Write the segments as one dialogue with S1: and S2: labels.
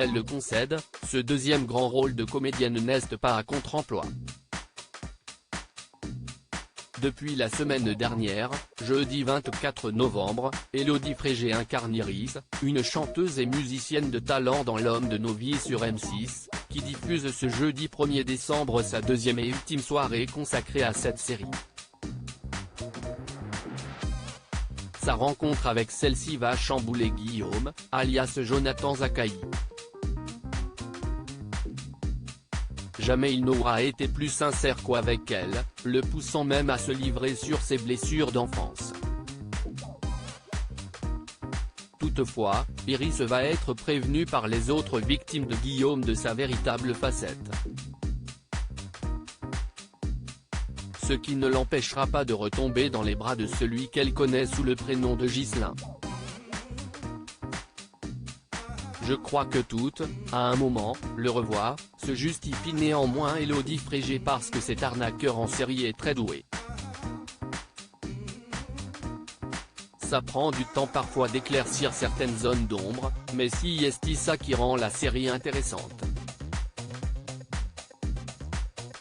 S1: elle le concède, ce deuxième grand rôle de comédienne n'est pas à contre-emploi. Depuis la semaine dernière, jeudi 24 novembre, Élodie Frégé incarne Iris, une chanteuse et musicienne de talent dans L'homme de nos vies sur M6, qui diffuse ce jeudi 1er décembre sa deuxième et ultime soirée consacrée à cette série. Sa rencontre avec celle-ci va chambouler Guillaume, alias Jonathan Zakaï. Jamais il n'aura été plus sincère qu'avec elle, le poussant même à se livrer sur ses blessures d'enfance. Toutefois, Iris va être prévenue par les autres victimes de Guillaume de sa véritable facette. Ce qui ne l'empêchera pas de retomber dans les bras de celui qu'elle connaît sous le prénom de Ghislain. Je crois que toutes, à un moment, le revoir, se justifie néanmoins Élodie Frégé parce que cet arnaqueur en série est très doué. Ça prend du temps parfois d'éclaircir certaines zones d'ombre, mais c'est ça qui rend la série intéressante.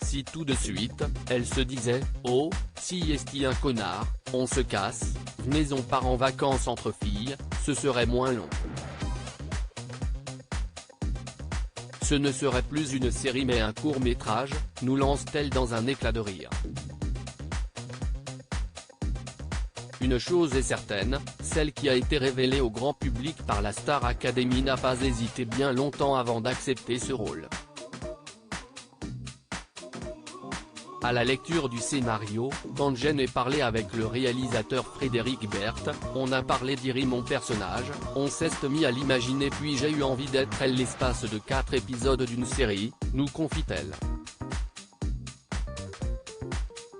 S1: Si tout de suite, elle se disait « Oh, si est un connard, on se casse, venez on part en vacances entre filles, ce serait moins long ». Ce ne serait plus une série mais un court-métrage, nous lance-t-elle dans un éclat de rire. Une chose est certaine, celle qui a été révélée au grand public par la Star Academy n'a pas hésité bien longtemps avant d'accepter ce rôle. À la lecture du scénario, quand j'en ai parlé avec le réalisateur Frédéric Berthe, on a parlé d'Iri mon personnage, on s'est mis à l'imaginer puis j'ai eu envie d'être elle l'espace de 4 épisodes d'une série, nous confie-t-elle.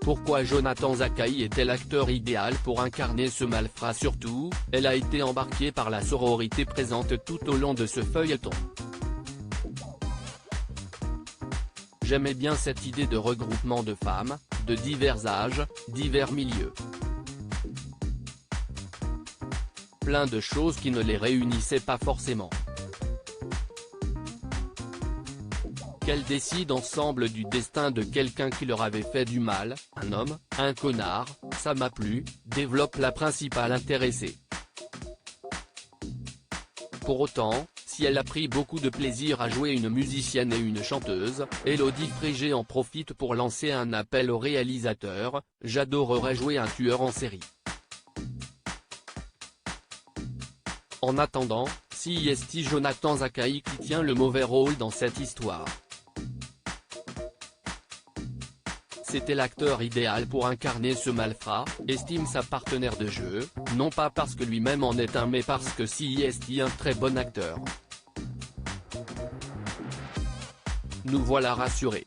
S1: Pourquoi Jonathan Zakaï était l'acteur idéal pour incarner ce malfrat? Surtout, elle a été embarquée par la sororité présente tout au long de ce feuilleton. J'aimais bien cette idée de regroupement de femmes, de divers âges, divers milieux. Plein de choses qui ne les réunissaient pas forcément. Qu'elles décident ensemble du destin de quelqu'un qui leur avait fait du mal, un homme, un connard, ça m'a plu, développe la principale intéressée. Pour autant, si elle a pris beaucoup de plaisir à jouer une musicienne et une chanteuse, Élodie Frégé en profite pour lancer un appel au réalisateur, j'adorerais jouer un tueur en série. En attendant, c'est Jonathan Zakaï qui tient le mauvais rôle dans cette histoire. C'était l'acteur idéal pour incarner ce malfrat, estime sa partenaire de jeu, non pas parce que lui-même en est un mais parce que c'est un très bon acteur. Nous voilà rassurés.